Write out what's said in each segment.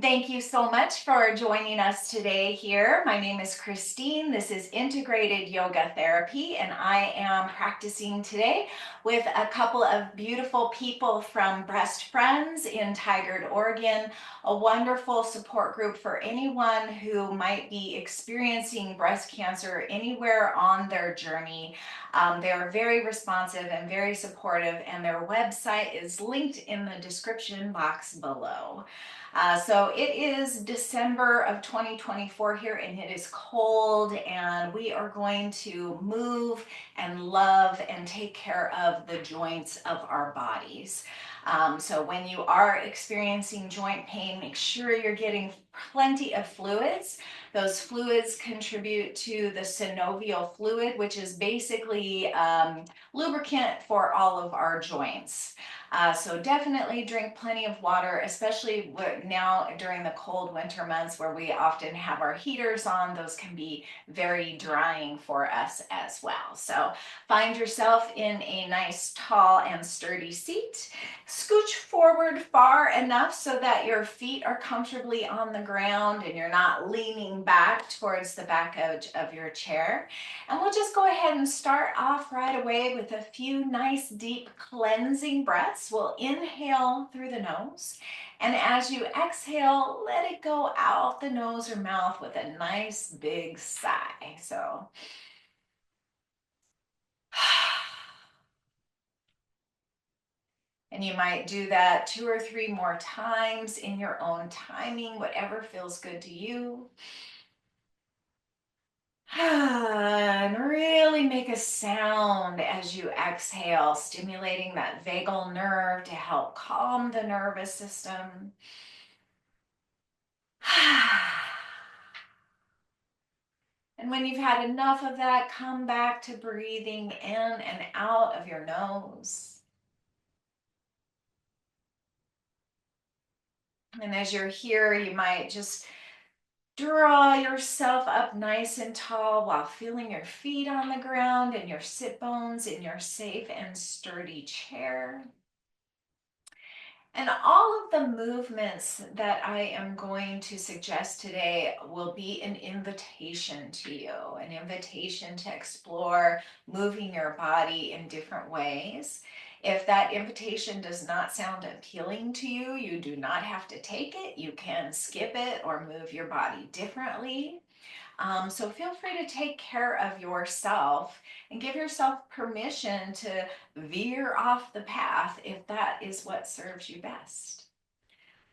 Thank you so much for joining us today here. My name is Christine. This is Integrated Yoga Therapy, and I am practicing today with a couple of beautiful people from Breastfriends in Tigard, Oregon, a wonderful support group for anyone who might be experiencing breast cancer anywhere on their journey. They are very responsive and very supportive, and their website is linked in the description box below. So it is December of 2024 here, and it is cold, and we are going to move and love and take care of the joints of our bodies. So when you are experiencing joint pain, make sure you're getting plenty of fluids. Those fluids contribute to the synovial fluid, which is basically lubricant for all of our joints. So definitely drink plenty of water, especially now during the cold winter months where we often have our heaters on. Those can be very drying for us as well. So find yourself in a nice, tall, and sturdy seat. Scooch forward far enough so that your feet are comfortably on the ground and you're not leaning back towards the back edge of your chair. And we'll just go ahead and start off right away with a few nice deep cleansing breaths. We'll inhale through the nose, and as you exhale, let it go out the nose or mouth with a nice big sigh. So and you might do that 2 or 3 more times in your own timing, whatever feels good to you. And really make a sound as you exhale, stimulating that vagal nerve to help calm the nervous system. And when you've had enough of that, come back to breathing in and out of your nose. And as you're here, you might just draw yourself up nice and tall while feeling your feet on the ground and your sit bones in your safe and sturdy chair. And all of the movements that I am going to suggest today will be an invitation to you, an invitation to explore moving your body in different ways. If that invitation does not sound appealing to you, you do not have to take it. You can skip it or move your body differently. So feel free to take care of yourself and give yourself permission to veer off the path if that is what serves you best.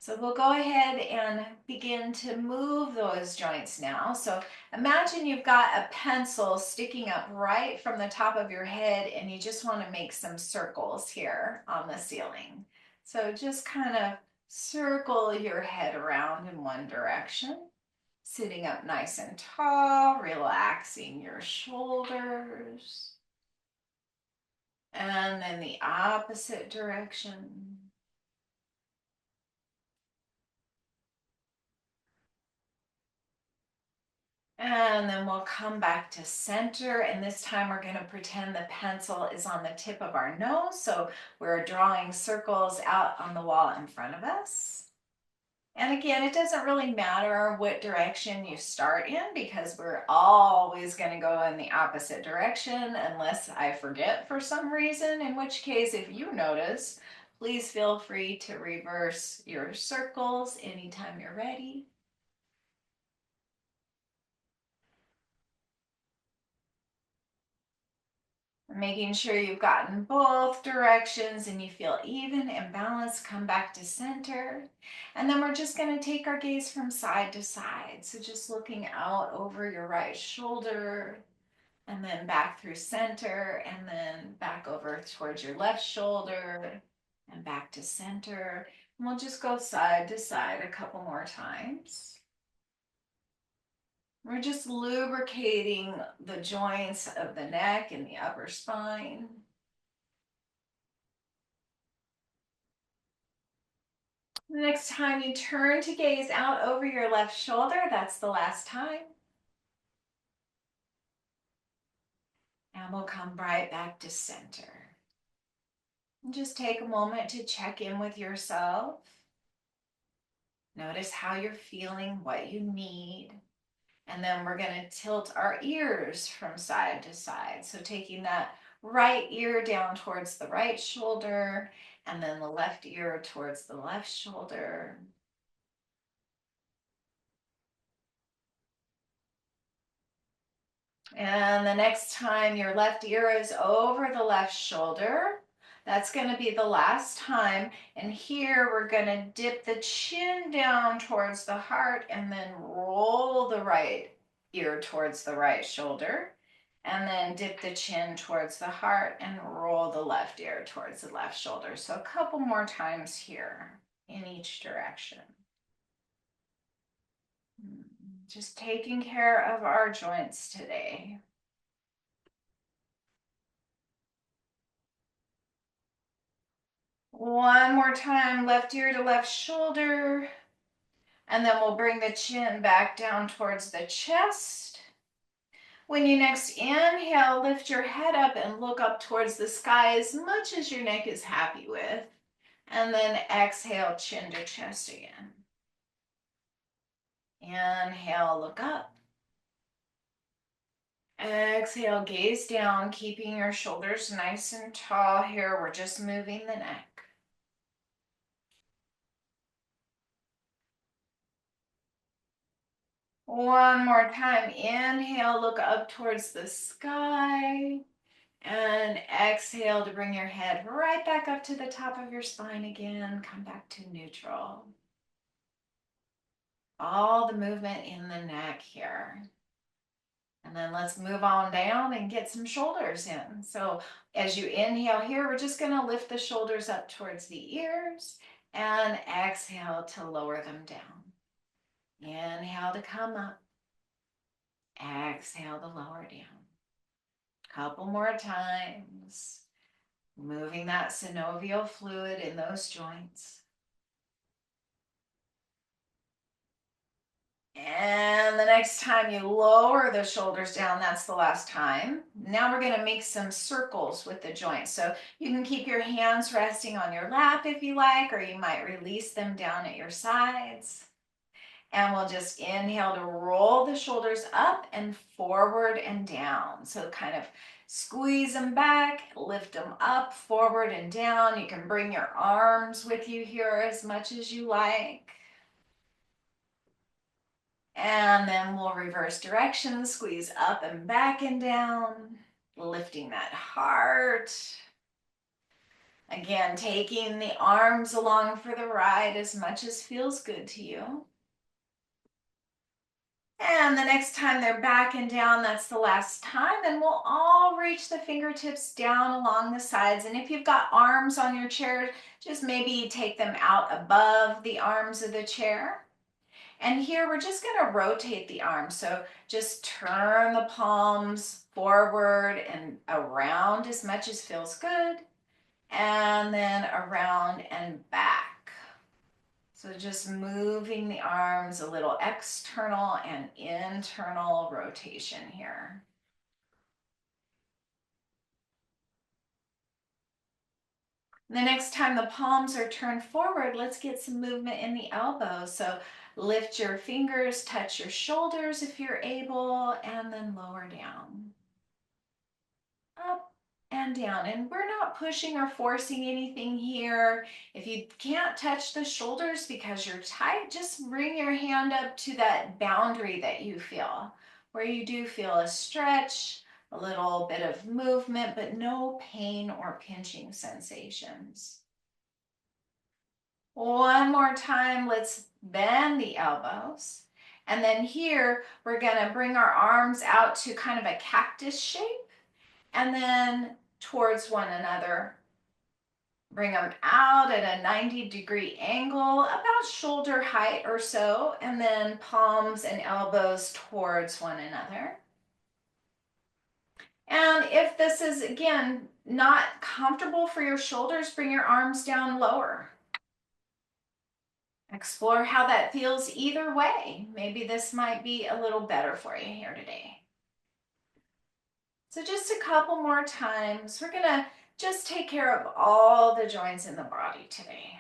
So we'll go ahead and begin to move those joints now. So imagine you've got a pencil sticking up right from the top of your head and you just want to make some circles here on the ceiling. So just kind of circle your head around in one direction. Sitting up nice and tall, relaxing your shoulders. And then the opposite direction. And then we'll come back to center. And this time we're going to pretend the pencil is on the tip of our nose. So we're drawing circles out on the wall in front of us. And again, it doesn't really matter what direction you start in because we're always going to go in the opposite direction unless I forget for some reason, in which case, if you notice, please feel free to reverse your circles anytime you're ready. Making sure you've gotten both directions and you feel even and balanced, come back to center. And then we're just going to take our gaze from side to side. So just looking out over your right shoulder and then back through center and then back over towards your left shoulder and back to center. And we'll just go side to side a couple more times. We're just lubricating the joints of the neck and the upper spine. The next time you turn to gaze out over your left shoulder, that's the last time. And we'll come right back to center. And just take a moment to check in with yourself. Notice how you're feeling, what you need. And then we're going to tilt our ears from side to side. So taking that right ear down towards the right shoulder, and then the left ear towards the left shoulder. And the next time your left ear is over the left shoulder, that's going to be the last time. And here we're going to dip the chin down towards the heart and then roll the right ear towards the right shoulder. And then dip the chin towards the heart and roll the left ear towards the left shoulder. So a couple more times here in each direction. Just taking care of our joints today. One more time, left ear to left shoulder. And then we'll bring the chin back down towards the chest. When you next inhale, lift your head up and look up towards the sky as much as your neck is happy with. And then exhale, chin to chest again. Inhale, look up. Exhale, gaze down, keeping your shoulders nice and tall here. We're just moving the neck. One more time. Inhale, look up towards the sky. And exhale to bring your head right back up to the top of your spine again. Come back to neutral. All the movement in the neck here. And then let's move on down and get some shoulders in. So as you inhale here, we're just going to lift the shoulders up towards the ears and exhale to lower them down. Inhale to come up. Exhale to lower down. Couple more times. Moving that synovial fluid in those joints. And the next time you lower the shoulders down, that's the last time. Now we're going to make some circles with the joints. So you can keep your hands resting on your lap if you like, or you might release them down at your sides. And we'll just inhale to roll the shoulders up and forward and down. So kind of squeeze them back, lift them up, forward and down. You can bring your arms with you here as much as you like. And then we'll reverse direction, squeeze up and back and down, lifting that heart. Again, taking the arms along for the ride as much as feels good to you. And the next time they're back and down, that's the last time. And we'll all reach the fingertips down along the sides. And if you've got arms on your chair, just maybe take them out above the arms of the chair. And here we're just going to rotate the arms. So just turn the palms forward and around as much as feels good. And then around and back. So just moving the arms, a little external and internal rotation here. The next time the palms are turned forward, let's get some movement in the elbows. So lift your fingers, touch your shoulders if you're able, and then lower down. Up and down. And we're not pushing or forcing anything here. If you can't touch the shoulders because you're tight, just bring your hand up to that boundary that you feel, where you do feel a stretch, a little bit of movement, but no pain or pinching sensations. One more time, let's bend the elbows. And then here, we're gonna bring our arms out to kind of a cactus shape and then towards one another. Bring them out at a 90-degree angle, about shoulder height or so, and then palms and elbows towards one another. And if this is, again, not comfortable for your shoulders, bring your arms down lower. Explore how that feels either way. Maybe this might be a little better for you here today. So just a couple more times. We're going to just take care of all the joints in the body today.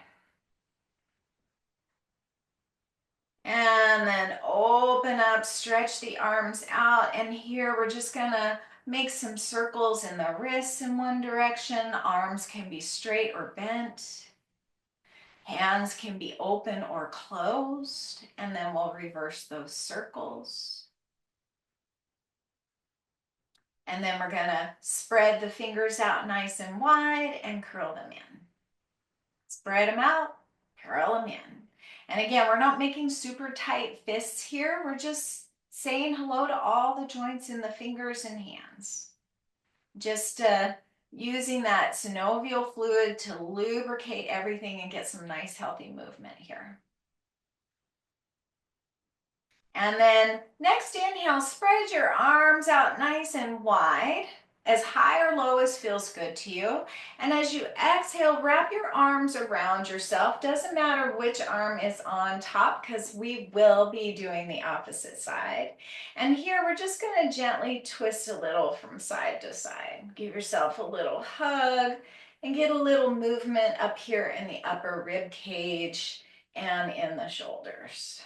And then open up, stretch the arms out. And here we're just gonna make some circles in the wrists in one direction. Arms can be straight or bent. Hands can be open or closed. And then we'll reverse those circles. And then we're gonna spread the fingers out nice and wide and curl them in. Spread them out, curl them in. And again, we're not making super tight fists here. We're just saying hello to all the joints in the fingers and hands. Just using that synovial fluid to lubricate everything and get some nice healthy movement here. And then next inhale, spread your arms out nice and wide, as high or low as feels good to you. And as you exhale, wrap your arms around yourself. Doesn't matter which arm is on top because we will be doing the opposite side. And here we're just going to gently twist a little from side to side. Give yourself a little hug and get a little movement up here in the upper rib cage and in the shoulders.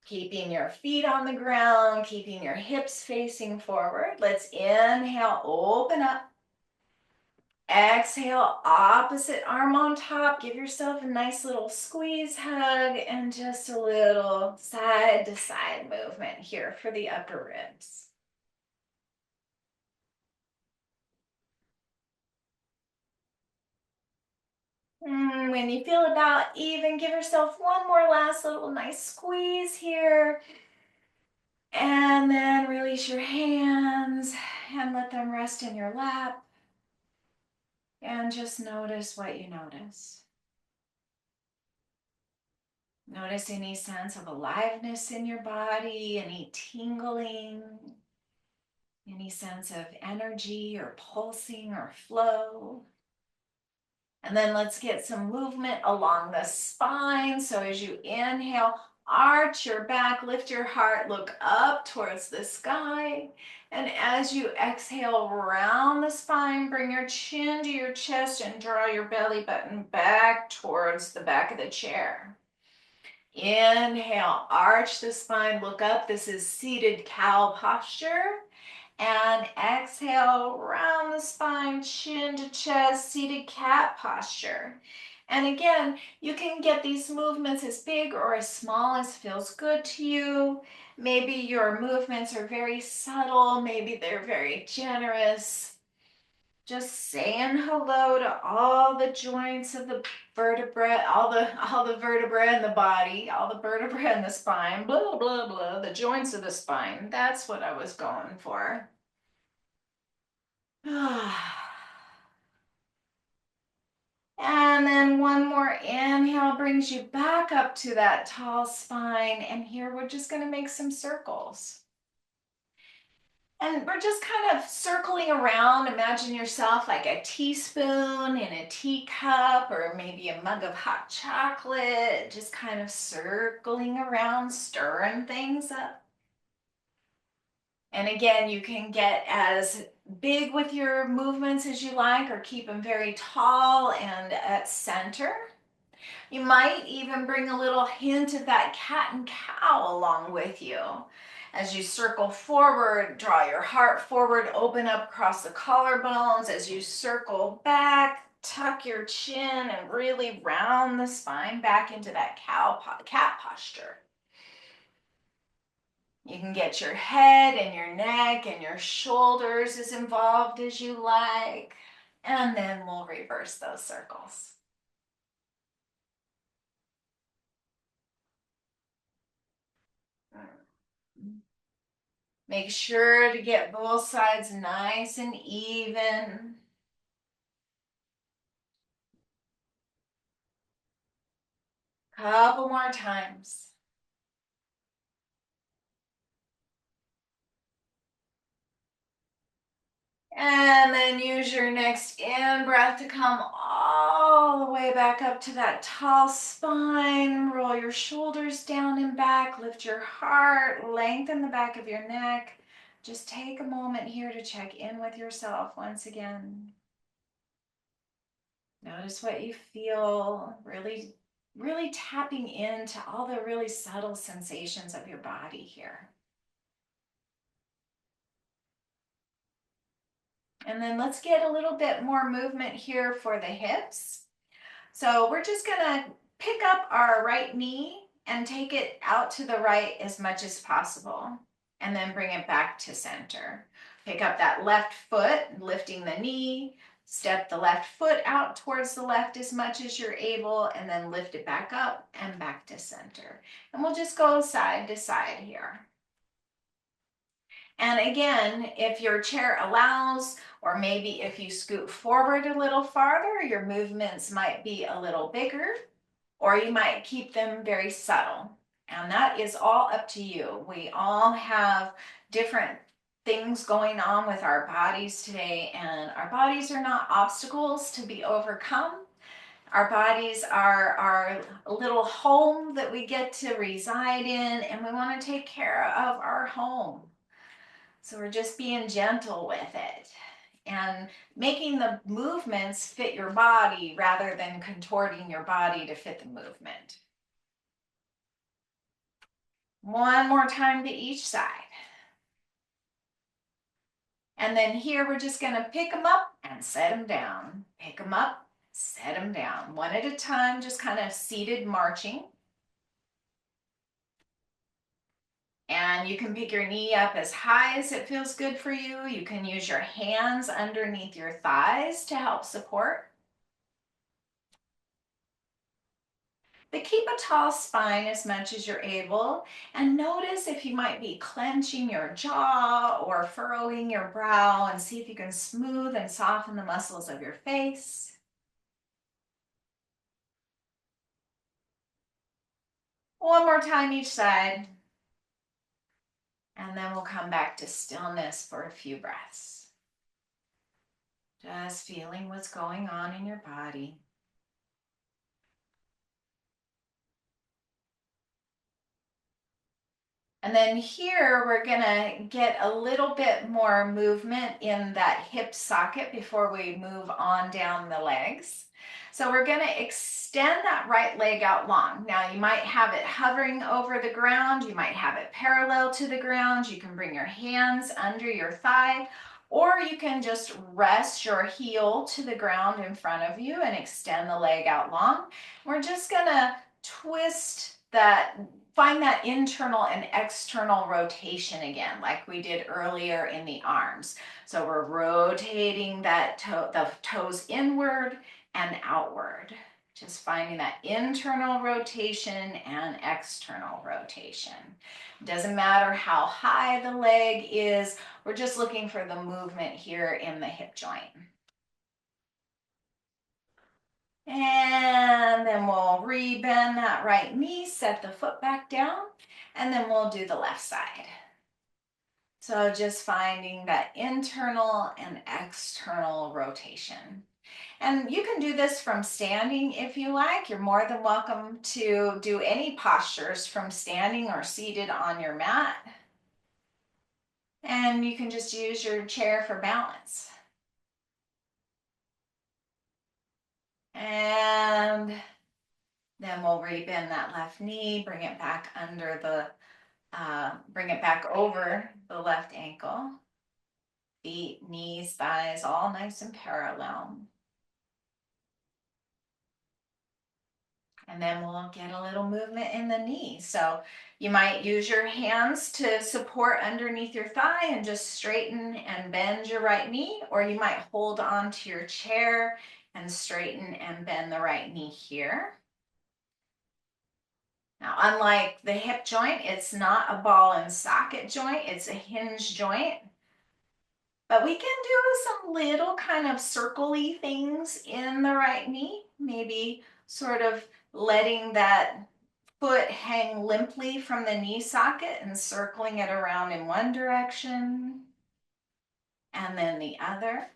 Keeping your feet on the ground, keeping your hips facing forward. Let's inhale, open up. Exhale, opposite arm on top. Give yourself a nice little squeeze hug and just a little side to side movement here for the upper ribs. When you feel about even, give yourself one more last little nice squeeze here. And then release your hands and let them rest in your lap. And just notice what you notice. Notice any sense of aliveness in your body, any tingling, any sense of energy or pulsing or flow. And then let's get some movement along the spine. So as you inhale, arch your back, lift your heart, look up towards the sky. And as you exhale, round the spine, bring your chin to your chest and draw your belly button back towards the back of the chair. Inhale, arch the spine, look up. This is seated cow posture. And exhale, round the spine, chin to chest, seated cat posture. And again, you can get these movements as big or as small as feels good to you. Maybe your movements are very subtle, maybe they're very generous. Just saying hello to all the joints of the vertebra, all the vertebrae in the body, all the vertebrae in the spine, blah, blah, blah, the joints of the spine. That's what I was going for. And then one more inhale brings you back up to that tall spine. And here we're just going to make some circles. And we're just kind of circling around. Imagine yourself like a teaspoon in a teacup or maybe a mug of hot chocolate, just kind of circling around, stirring things up. And again, you can get as big with your movements as you like or keep them very tall and at center. You might even bring a little hint of that cat and cow along with you. As you circle forward, draw your heart forward, open up across the collarbones. As you circle back, tuck your chin and really round the spine back into that cat posture. You can get your head and your neck and your shoulders as involved as you like. And then we'll reverse those circles. Make sure to get both sides nice and even. Couple more times. And then use your next in-breath to come all the way back up to that tall spine. Roll your shoulders down and back. Lift your heart. Lengthen the back of your neck. Just take a moment here to check in with yourself once again. Notice what you feel. Really really tapping into all the really subtle sensations of your body here. And then let's get a little bit more movement here for the hips. So we're just gonna pick up our right knee and take it out to the right as much as possible, and then bring it back to center. Pick up that left foot, lifting the knee, step the left foot out towards the left as much as you're able, and then lift it back up and back to center. And we'll just go side to side here. And again, if your chair allows, or maybe if you scoot forward a little farther, your movements might be a little bigger, or you might keep them very subtle. And that is all up to you. We all have different things going on with our bodies today, and our bodies are not obstacles to be overcome. Our bodies are our little home that we get to reside in, and we want to take care of our home. So we're just being gentle with it and making the movements fit your body rather than contorting your body to fit the movement. One more time to each side. And then here we're just going to pick them up and set them down. Pick them up, set them down. One at a time, just kind of seated marching. And you can pick your knee up as high as it feels good for you. You can use your hands underneath your thighs to help support. But keep a tall spine as much as you're able, and notice if you might be clenching your jaw or furrowing your brow, and see if you can smooth and soften the muscles of your face. One more time each side. And then we'll come back to stillness for a few breaths. Just feeling what's going on in your body. And then here we're gonna get a little bit more movement in that hip socket before we move on down the legs. So we're gonna extend that right leg out long. Now you might have it hovering over the ground, you might have it parallel to the ground, you can bring your hands under your thigh, or you can just rest your heel to the ground in front of you and extend the leg out long. We're just gonna twist that, find that internal and external rotation again, like we did earlier in the arms. So we're rotating that the toes inward and outward, just finding that internal rotation and external rotation. Doesn't matter how high the leg is, we're just looking for the movement here in the hip joint. And then we'll re-bend that right knee, set the foot back down, and then we'll do the left side. So just finding that internal and external rotation. And you can do this from standing if you like. You're more than welcome to do any postures from standing or seated on your mat. And you can just use your chair for balance. And then we'll re-bend that left knee, bring it back under the, bring it back over the left ankle. Feet, knees, thighs, all nice and parallel. And then we'll get a little movement in the knee. So you might use your hands to support underneath your thigh and just straighten and bend your right knee, or you might hold on to your chair and straighten and bend the right knee here. Now, unlike the hip joint, it's not a ball and socket joint, it's a hinge joint. But we can do some little kind of circle-y things in the right knee, maybe sort of letting that foot hang limply from the knee socket and circling it around in one direction and then the other.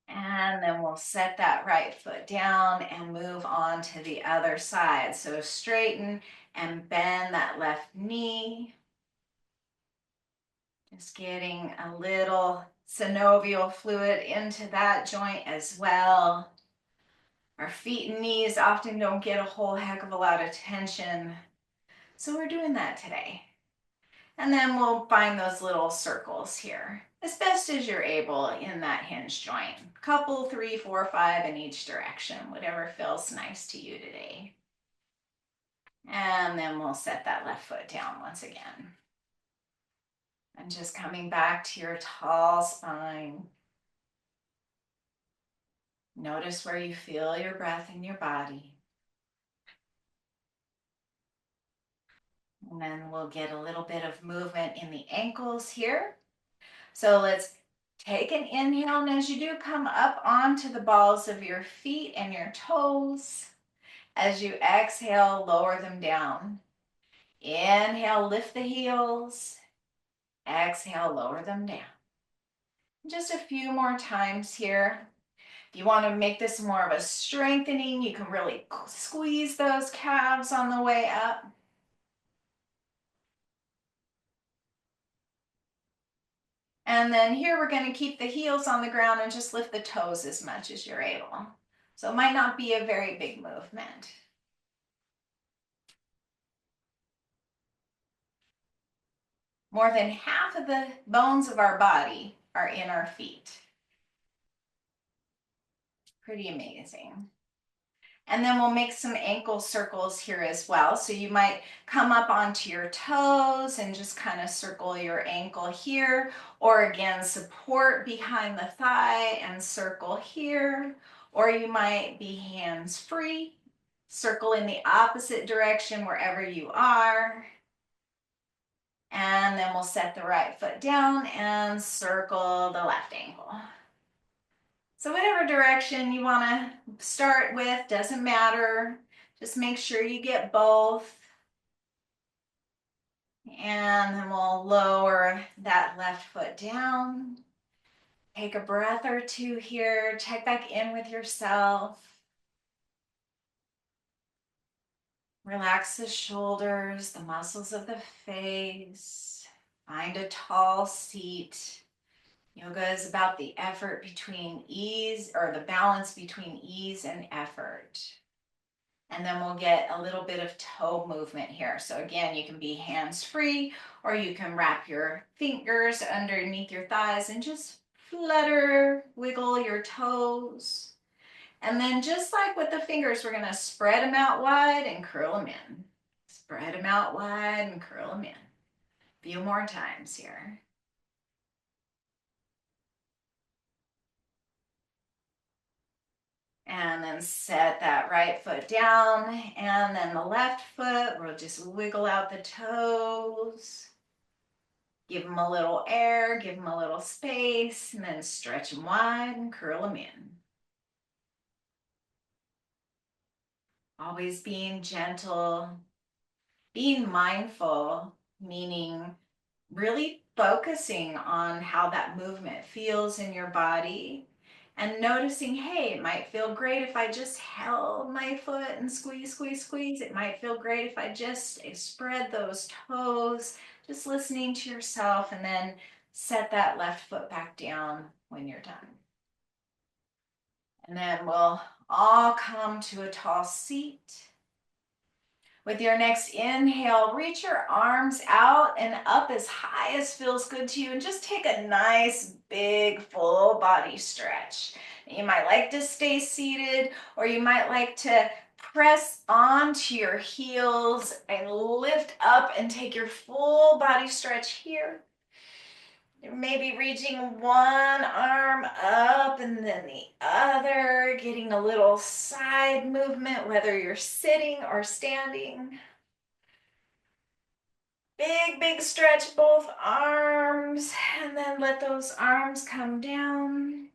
And then we'll set that right foot down and move on to the other side. So straighten and bend that left knee. Just getting a little synovial fluid into that joint as well. Our feet and knees often don't get a whole heck of a lot of tension, so we're doing that today. And then we'll find those little circles here, as best as you're able in that hinge joint. Couple, 3, 4, 5 in each direction, whatever feels nice to you today. And then we'll set that left foot down once again. And just coming back to your tall spine. Notice where you feel your breath in your body. And then we'll get a little bit of movement in the ankles here. So let's take an inhale, and as you do, come up onto the balls of your feet and your toes. As you exhale, lower them down. Inhale, lift the heels. Exhale, lower them down. Just a few more times here. If you want to make this more of a strengthening, you can really squeeze those calves on the way up. And then here we're going to keep the heels on the ground and just lift the toes as much as you're able. So it might not be a very big movement. More than half of the bones of our body are in our feet. Pretty amazing. And then we'll make some ankle circles here as well. So you might come up onto your toes and just kind of circle your ankle here, or again, support behind the thigh and circle here, or you might be hands free, circle in the opposite direction wherever you are. And then we'll set the right foot down and circle the left ankle. So whatever direction you want to start with, doesn't matter. Just make sure you get both. And then we'll lower that left foot down. Take a breath or two here. Check back in with yourself. Relax the shoulders, the muscles of the face. Find a tall seat. Yoga is about the effort between ease, or the balance between ease and effort. And then we'll get a little bit of toe movement here. So again, you can be hands free, or you can wrap your fingers underneath your thighs and just flutter, wiggle your toes. And then just like with the fingers, we're gonna spread them out wide and curl them in. Spread them out wide and curl them in. A few more times here. And then set that right foot down, and then the left foot, we'll just wiggle out the toes. Give them a little air, give them a little space, and then stretch them wide and curl them in. Always being gentle, being mindful, meaning really focusing on how that movement feels in your body and noticing, hey, it might feel great if I just held my foot and squeeze, squeeze, squeeze. It might feel great if I just spread those toes, just listening to yourself, and then set that left foot back down when you're done. And then we'll all come to a tall seat. With your next inhale, reach your arms out and up as high as feels good to you, and just take a nice big full body stretch. You might like to stay seated, or you might like to press onto your heels and lift up and take your full body stretch here. Maybe reaching one arm up and then the other, getting a little side movement, whether you're sitting or standing. Big, big stretch both arms, and then let those arms come down.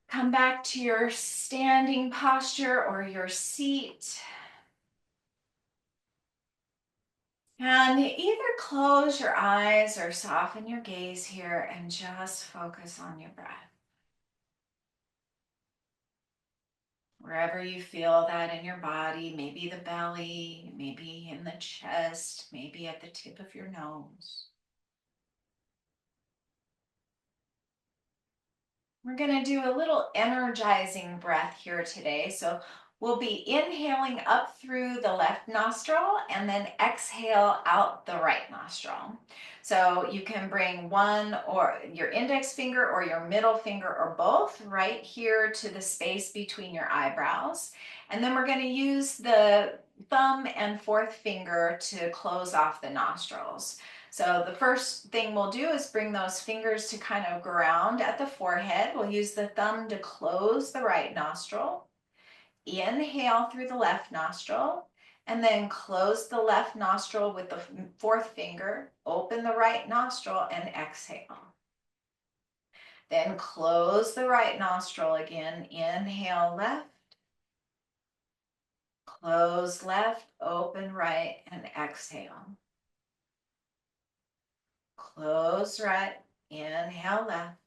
Come back to your standing posture or your seat. And either close your eyes or soften your gaze here and just focus on your breath. Wherever you feel that in your body, maybe the belly, maybe in the chest, maybe at the tip of your nose. We're going to do a little energizing breath here today. So we'll be inhaling up through the left nostril and then exhale out the right nostril. So you can bring one or your index finger or your middle finger or both right here to the space between your eyebrows. And then we're going to use the thumb and fourth finger to close off the nostrils. So the first thing we'll do is bring those fingers to kind of ground at the forehead. We'll use the thumb to close the right nostril. Inhale through the left nostril, and then close the left nostril with the fourth finger. Open the right nostril and exhale. Then close the right nostril again. Inhale left, close left, open right, and exhale. Close right, inhale left,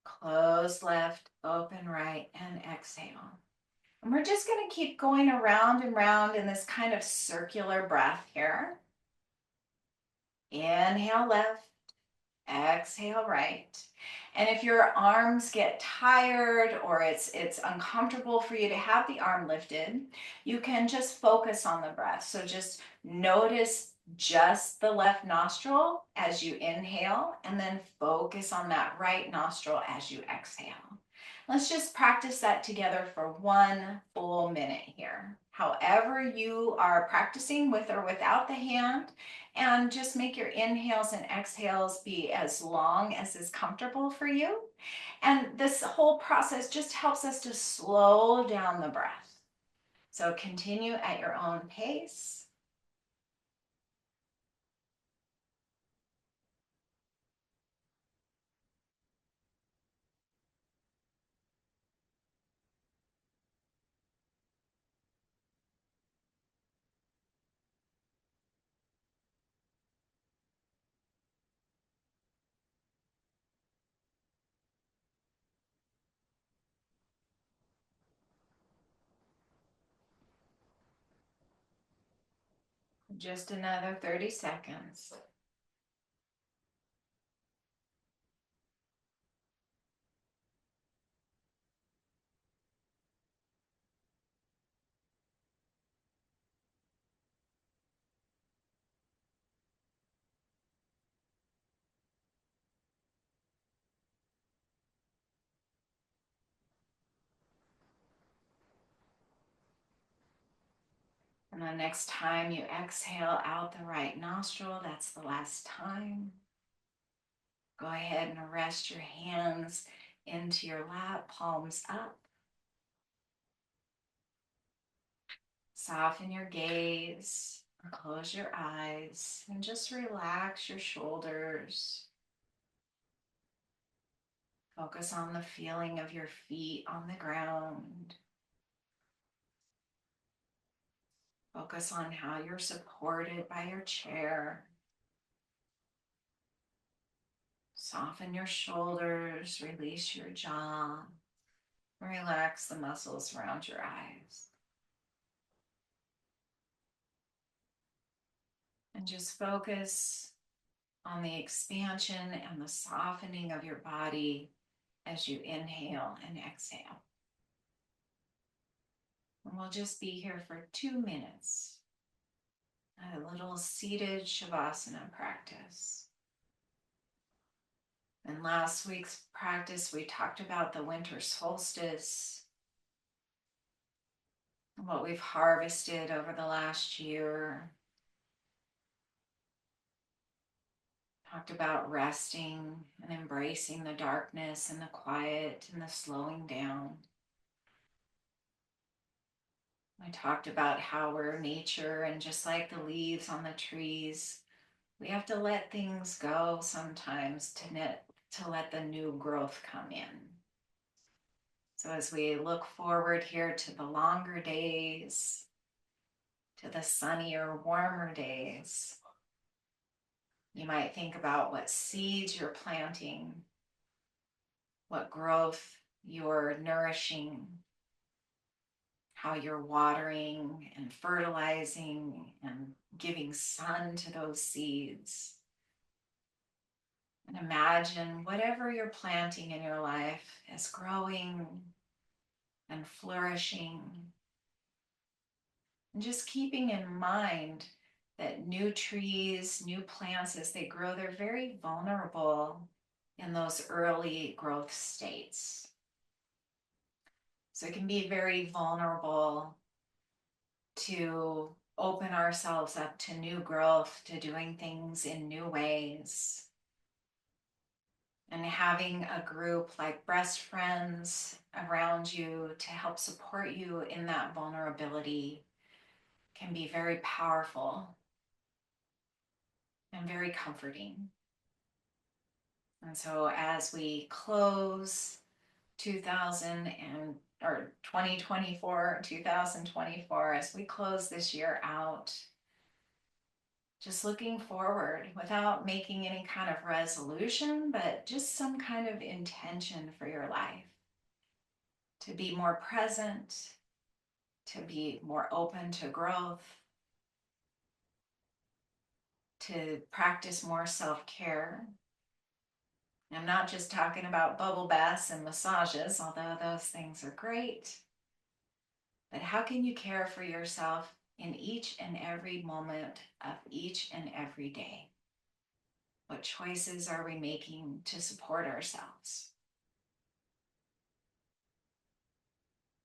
close left, open right, and exhale. And we're just going to keep going around and round in this kind of circular breath here. Inhale left, exhale right. And if your arms get tired or it's uncomfortable for you to have the arm lifted, you can just focus on the breath. So just notice just the left nostril as you inhale, and then focus on that right nostril as you exhale. Let's just practice that together for 1 full minute here. However you are practicing, with or without the hand, and just make your inhales and exhales be as long as is comfortable for you. And this whole process just helps us to slow down the breath. So continue at your own pace. Just another 30 seconds. And the next time you exhale out the right nostril, that's the last time. Go ahead and rest your hands into your lap, palms up. Soften your gaze or close your eyes and just relax your shoulders. Focus on the feeling of your feet on the ground. Focus on how you're supported by your chair. Soften your shoulders, release your jaw, relax the muscles around your eyes. And just focus on the expansion and the softening of your body as you inhale and exhale. And we'll just be here for 2 minutes. A little seated Shavasana practice. In last week's practice, we talked about the winter solstice, what we've harvested over the last year. Talked about resting and embracing the darkness and the quiet and the slowing down. I talked about how we're nature, and just like the leaves on the trees, we have to let things go sometimes to let the new growth come in. So as we look forward here to the longer days, to the sunnier, warmer days, you might think about what seeds you're planting, what growth you're nourishing, how you're watering and fertilizing and giving sun to those seeds. And imagine whatever you're planting in your life is growing and flourishing. And just keeping in mind that new trees, new plants, as they grow, they're very vulnerable in those early growth states. So it can be very vulnerable to open ourselves up to new growth, to doing things in new ways. And having a group like Breastfriends around you to help support you in that vulnerability can be very powerful and very comforting. And so as we close 2024, as we close this year out, just looking forward without making any kind of resolution, but just some kind of intention for your life. To be more present, to be more open to growth, to practice more self-care. I'm not just talking about bubble baths and massages, although those things are great, but how can you care for yourself in each and every moment of each and every day? What choices are we making to support ourselves?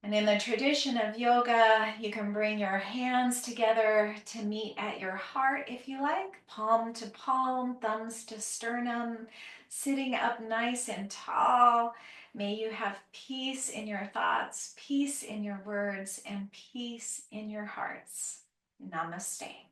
And in the tradition of yoga, you can bring your hands together to meet at your heart if you like, palm to palm, thumbs to sternum, sitting up nice and tall. May you have peace in your thoughts, peace in your words, and peace in your hearts. Namaste.